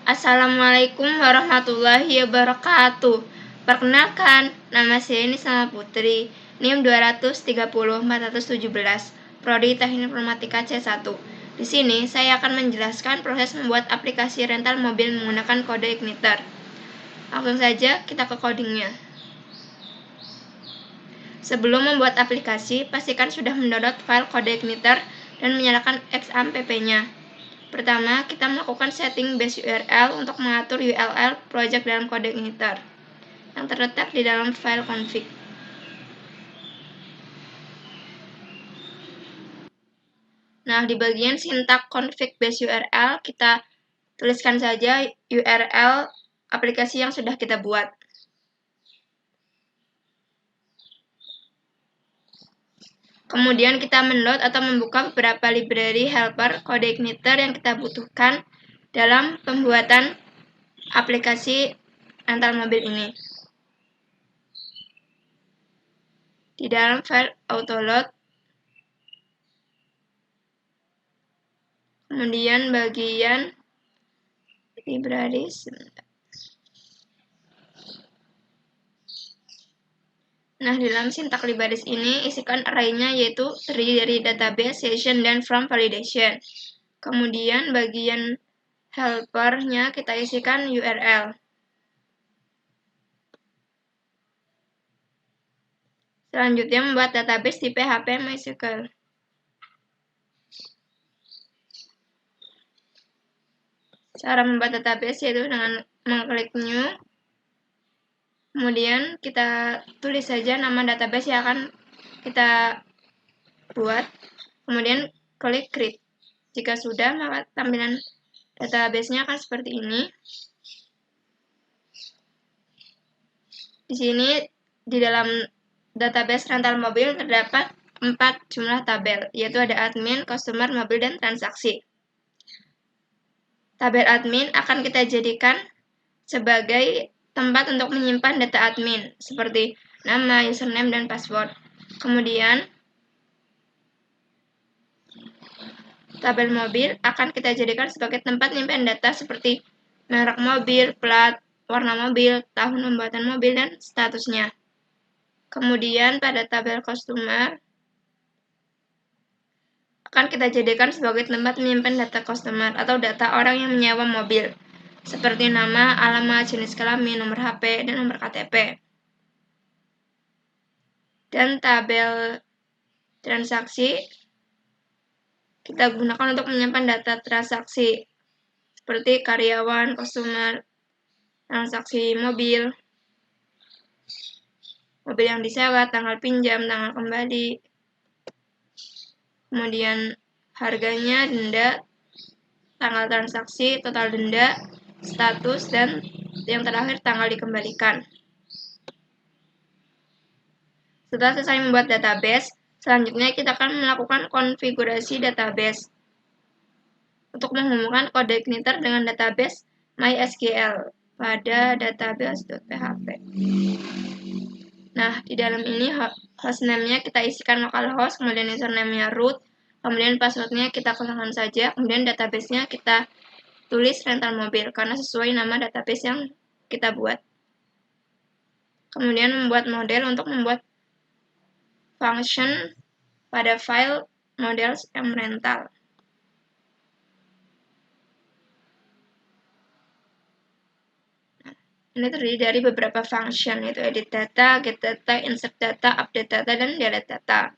Assalamualaikum warahmatullahi wabarakatuh. Perkenalkan, nama saya Nisama Putri, NIM 230-417, Prodi Teknik Informatika C1. Di sini saya akan menjelaskan proses membuat aplikasi rental mobil menggunakan kode Igniter. Langsung saja kita ke codingnya. Sebelum membuat aplikasi, pastikan sudah mendownload file kode Igniter dan menyalakan XAMPP-nya. Pertama, kita melakukan setting base URL untuk mengatur URL project dalam kode Igniter yang terletak di dalam file config. Nah, di bagian sintak config base URL, kita tuliskan saja URL aplikasi yang sudah kita buat. Kemudian kita menload atau membuka beberapa library helper kode Igniter yang kita butuhkan dalam pembuatan aplikasi rental mobil ini. Di dalam file autoload, kemudian bagian libraries. Nah, di dalam sintak libraries ini isikan array-nya yaitu terdiri dari database, session, dan from validation. Kemudian bagian helper-nya kita isikan URL. Selanjutnya membuat database di PHP MySQL. Cara membuat database yaitu dengan mengklik new. Kemudian kita tulis saja nama database yang akan kita buat. Kemudian klik create. Jika sudah, maka tampilan database-nya akan seperti ini. Di sini di dalam database rental mobil terdapat 4 jumlah tabel, yaitu ada admin, customer, mobil, dan transaksi. Tabel admin akan kita jadikan sebagai tempat untuk menyimpan data admin, seperti nama, username, dan password. Kemudian, tabel mobil akan kita jadikan sebagai tempat menyimpan data seperti merek mobil, plat, warna mobil, tahun pembuatan mobil, dan statusnya. Kemudian pada tabel customer akan kita jadikan sebagai tempat menyimpan data customer atau data orang yang menyewa mobil, seperti nama, alamat, jenis kelamin, nomor HP, dan nomor KTP. Dan tabel transaksi kita gunakan untuk menyimpan data transaksi, seperti karyawan, customer, transaksi mobil, mobil yang disewa, tanggal pinjam, tanggal kembali, kemudian harganya, denda, tanggal transaksi, total denda, status, dan yang terakhir tanggal dikembalikan. Setelah selesai membuat database, selanjutnya kita akan melakukan konfigurasi database untuk menghubungkan kode Igniter dengan database MySQL pada database.php. Nah, di dalam ini hostname-nya kita isikan localhost, kemudian username-nya root, kemudian password-nya kita kosongkan saja, kemudian database-nya kita tulis rental mobil karena sesuai nama database yang kita buat. Kemudian membuat model untuk membuat function pada file models mrental. Ini terdiri dari beberapa function, yaitu edit data, get data, insert data, update data, dan delete data.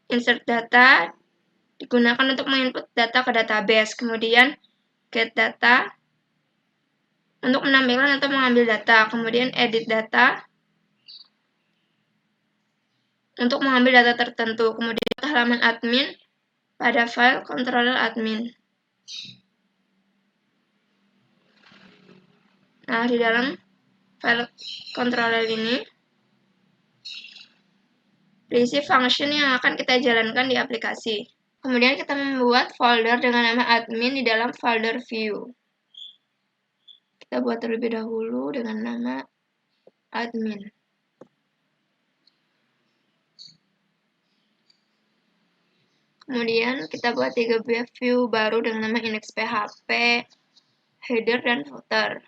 Insert data digunakan untuk menginput data ke database, kemudian get data untuk menampilkan atau mengambil data, kemudian edit data untuk mengambil data tertentu, kemudian ke halaman admin pada file controller admin. Nah, di dalam file controller ini berisi function yang akan kita jalankan di aplikasi. Kemudian kita membuat folder dengan nama admin di dalam folder view. Kita buat terlebih dahulu dengan nama admin. Kemudian kita buat 3 view baru dengan nama index PHP, header, dan footer.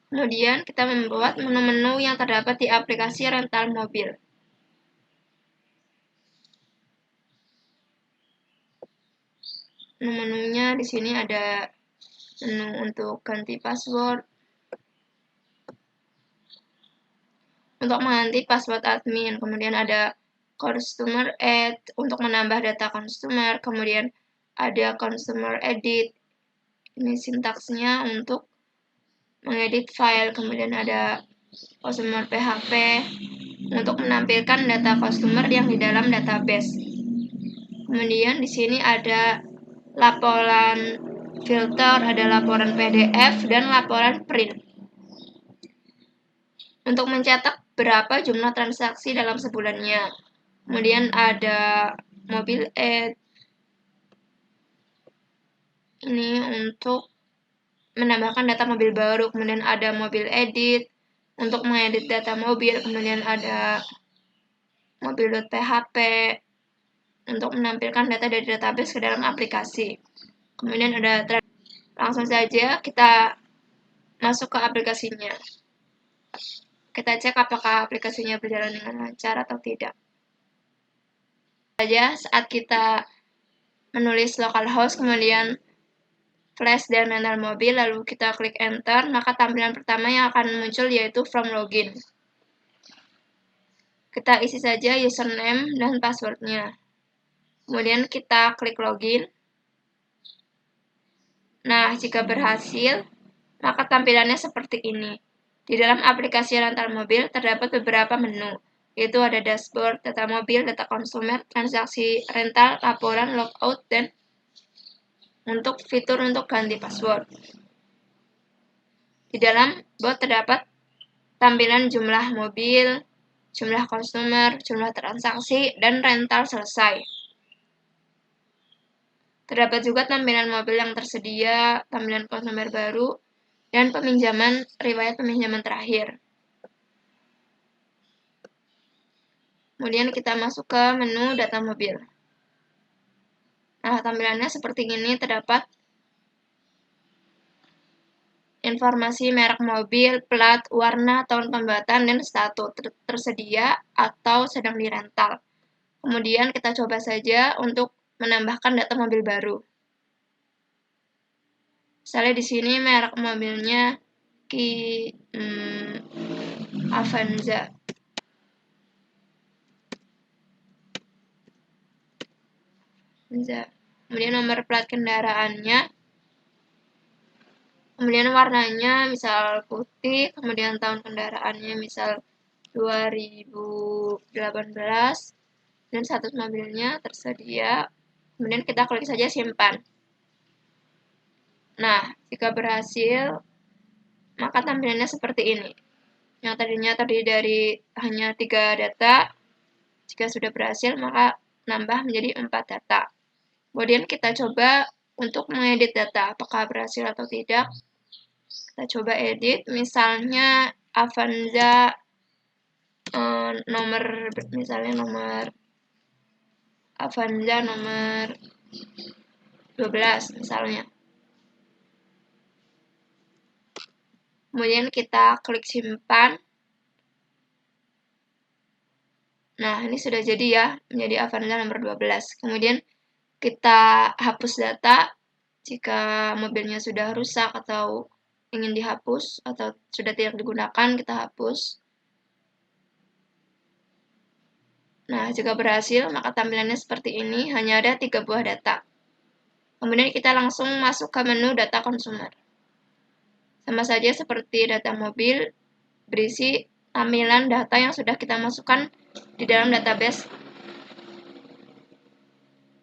Kemudian kita membuat menu-menu yang terdapat di aplikasi rental mobil. Menu-menunya di sini ada menu untuk ganti password, untuk mengganti password admin, kemudian ada customer add untuk menambah data customer, kemudian ada customer edit, ini sintaksnya untuk mengedit file, kemudian ada customer PHP untuk menampilkan data customer yang di dalam database. Kemudian di sini ada laporan filter, ada laporan PDF, dan laporan print. Untuk mencetak berapa jumlah transaksi dalam sebulannya. Kemudian ada mobil add. Ini untuk menambahkan data mobil baru. Kemudian ada mobil edit untuk mengedit data mobil. Kemudian ada mobil.php untuk menampilkan data dari database ke dalam aplikasi. Kemudian ada langsung saja kita masuk ke aplikasinya. Kita cek apakah aplikasinya berjalan dengan lancar atau tidak. Saat kita menulis localhost, kemudian flash dan rental mobil, lalu kita klik enter, maka tampilan pertama yang akan muncul yaitu from login. Kita isi saja username dan passwordnya. Kemudian kita klik login. Nah, jika berhasil, maka tampilannya seperti ini. Di dalam aplikasi rental mobil terdapat beberapa menu, yaitu ada dashboard, data mobil, data konsumer, transaksi rental, laporan, logout, dan untuk fitur untuk ganti password. Di dalam bot terdapat tampilan jumlah mobil, jumlah konsumer, jumlah transaksi, dan rental selesai. Terdapat juga tampilan mobil yang tersedia, tampilan konsumer baru, dan peminjaman riwayat peminjaman terakhir. Kemudian kita masuk ke menu data mobil. Nah, tampilannya seperti ini, terdapat informasi merek mobil, plat, warna, tahun pembuatan, dan status tersedia atau sedang dirental. Kemudian kita coba saja untuk menambahkan data mobil baru. Misalnya di sini merek mobilnya Avanza. Kemudian nomor plat kendaraannya, kemudian warnanya misal putih, kemudian tahun kendaraannya misal 2018, dan status mobilnya tersedia. Kemudian kita klik saja simpan. Nah, jika berhasil, maka tampilannya seperti ini. Yang tadinya terdiri dari hanya 3 data, jika sudah berhasil, maka nambah menjadi 4 data. Kemudian kita coba untuk mengedit data, apakah berhasil atau tidak. Kita coba edit, misalnya Avanza misalnya nomor Avanza nomor 12 misalnya. Kemudian kita klik simpan. Nah, ini sudah jadi ya, menjadi Avanza nomor 12. Kemudian kita hapus data jika mobilnya sudah rusak atau ingin dihapus atau sudah tidak digunakan, kita hapus. Nah, jika berhasil, maka tampilannya seperti ini, hanya ada 3 buah data. Kemudian kita langsung masuk ke menu data konsumer. Sama saja seperti data mobil, berisi tampilan data yang sudah kita masukkan di dalam database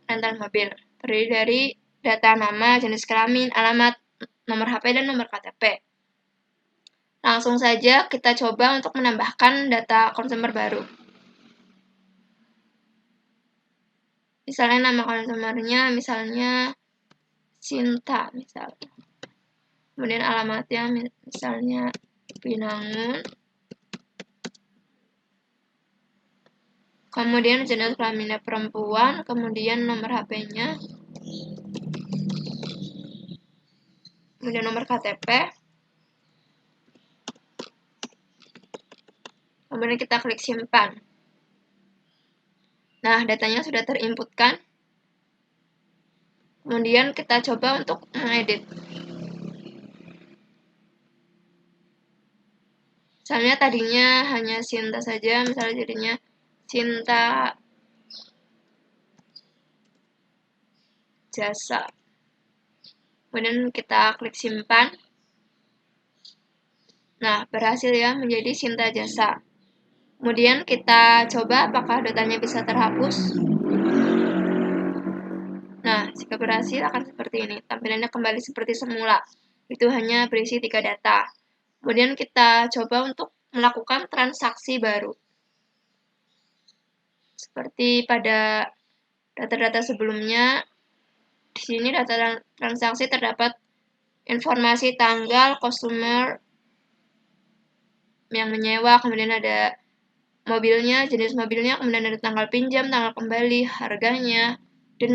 rental mobil. Terdiri dari data nama, jenis kelamin, alamat, nomor HP, dan nomor KTP. Langsung saja kita coba untuk menambahkan data konsumer baru. Misalnya nama konsumernya, misalnya Cinta, misalnya. Kemudian alamatnya, misalnya Binangun. kemudian jenis kelaminnya perempuan, kemudian nomor HP-nya, kemudian nomor KTP, kemudian kita klik simpan. Nah, datanya sudah terinputkan. Kemudian kita coba untuk mengedit. Misalnya tadinya hanya Sinta saja, misalnya jadinya Sinta Jasa. Kemudian kita klik simpan. Nah, berhasil ya menjadi Sinta Jasa. Kemudian kita coba apakah datanya bisa terhapus. Nah, jika berhasil akan seperti ini. Tampilannya kembali seperti semula. Itu hanya berisi 3 data. Kemudian kita coba untuk melakukan transaksi baru. Seperti pada data-data sebelumnya, di sini data transaksi terdapat informasi tanggal, customer yang menyewa, kemudian ada mobilnya, jenis mobilnya, kemudian ada tanggal pinjam, tanggal kembali, harganya,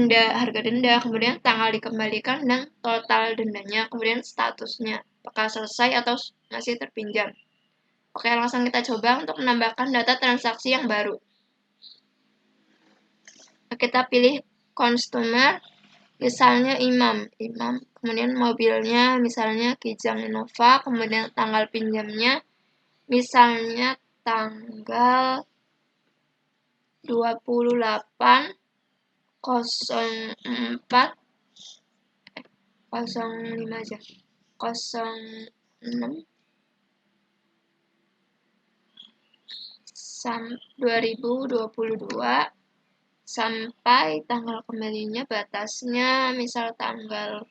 harga denda, kemudian tanggal dikembalikan dan total dendanya, kemudian statusnya, apakah selesai atau masih terpinjam. Oke, langsung kita coba untuk menambahkan data transaksi yang baru. Kita pilih customer, misalnya Imam, kemudian mobilnya misalnya Kijang Innova, kemudian tanggal pinjamnya misalnya tanggal 28 04 05 aja 06 2022 sampai tanggal kembalinya batasnya misal tanggal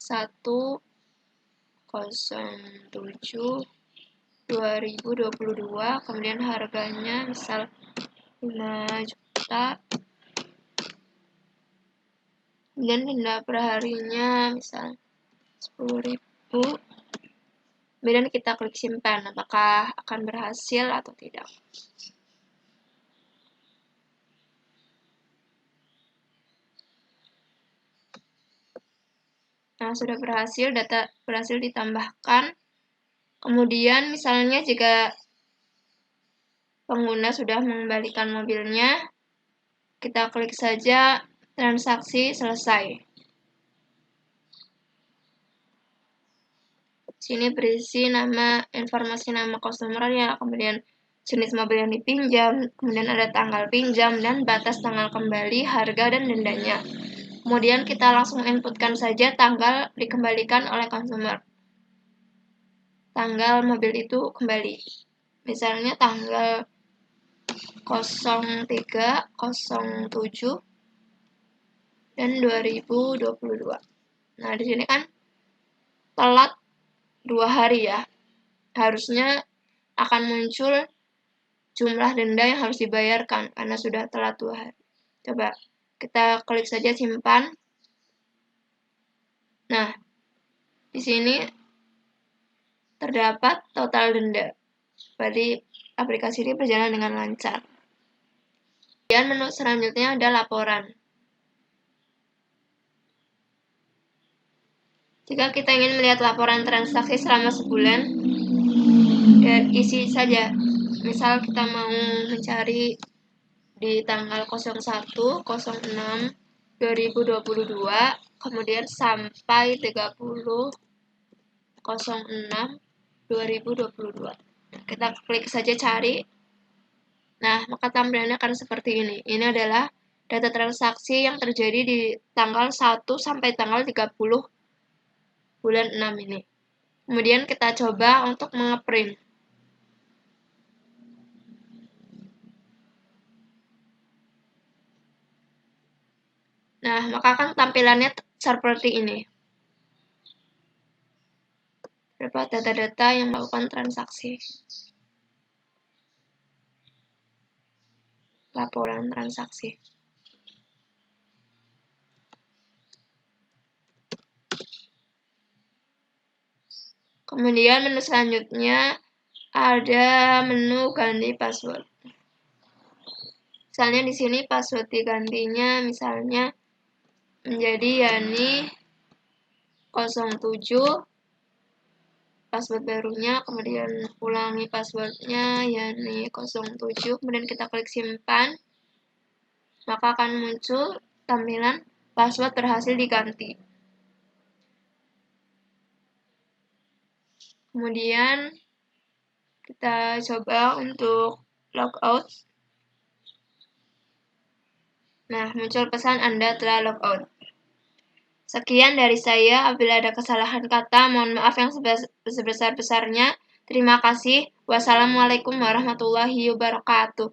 1/07/2022, kemudian harganya misal 5 juta, kemudian denda per harinya misal 10.000. Kemudian kita klik simpan, apakah akan berhasil atau tidak. Nah, sudah berhasil, data berhasil ditambahkan. Kemudian misalnya jika pengguna sudah mengembalikan mobilnya, kita klik saja transaksi selesai. Sini berisi informasi nama customer-nya, kemudian jenis mobil yang dipinjam, kemudian ada tanggal pinjam dan batas tanggal kembali, harga dan dendanya. Kemudian kita langsung inputkan saja tanggal dikembalikan oleh consumer. Tanggal mobil itu kembali. Misalnya tanggal 03/07 dan 2022. Nah, di sini kan telat 2 hari ya. Harusnya akan muncul jumlah denda yang harus dibayarkan karena sudah telat 2 hari. Coba kita klik saja simpan. Nah, di sini terdapat total denda. Berarti aplikasi ini berjalan dengan lancar. Kemudian menu selanjutnya ada laporan. Jika kita ingin melihat laporan transaksi selama sebulan, isi saja. Misal kita mau mencari di tanggal 01/06/2022, kemudian sampai 30/06/2022. Kita klik saja cari. Nah, maka tampilannya akan seperti ini. Ini adalah data transaksi yang terjadi di tanggal 1 sampai tanggal 30 bulan 6 ini. Kemudian kita coba untuk mengeprint. Nah, maka akan tampilannya seperti ini. Terdapat data-data yang melakukan transaksi. Laporan transaksi. Kemudian menu selanjutnya ada menu ganti password. Misalnya di sini password digantinya misalnya menjadi Yani 07, password barunya, kemudian ulangi passwordnya Yani 07, kemudian kita klik simpan, maka akan muncul tampilan password berhasil diganti. Kemudian kita coba untuk logout. Nah, muncul pesan Anda telah logout. Sekian dari saya. Apabila ada kesalahan kata, mohon maaf yang sebesar-besarnya. Terima kasih. Wassalamualaikum warahmatullahi wabarakatuh.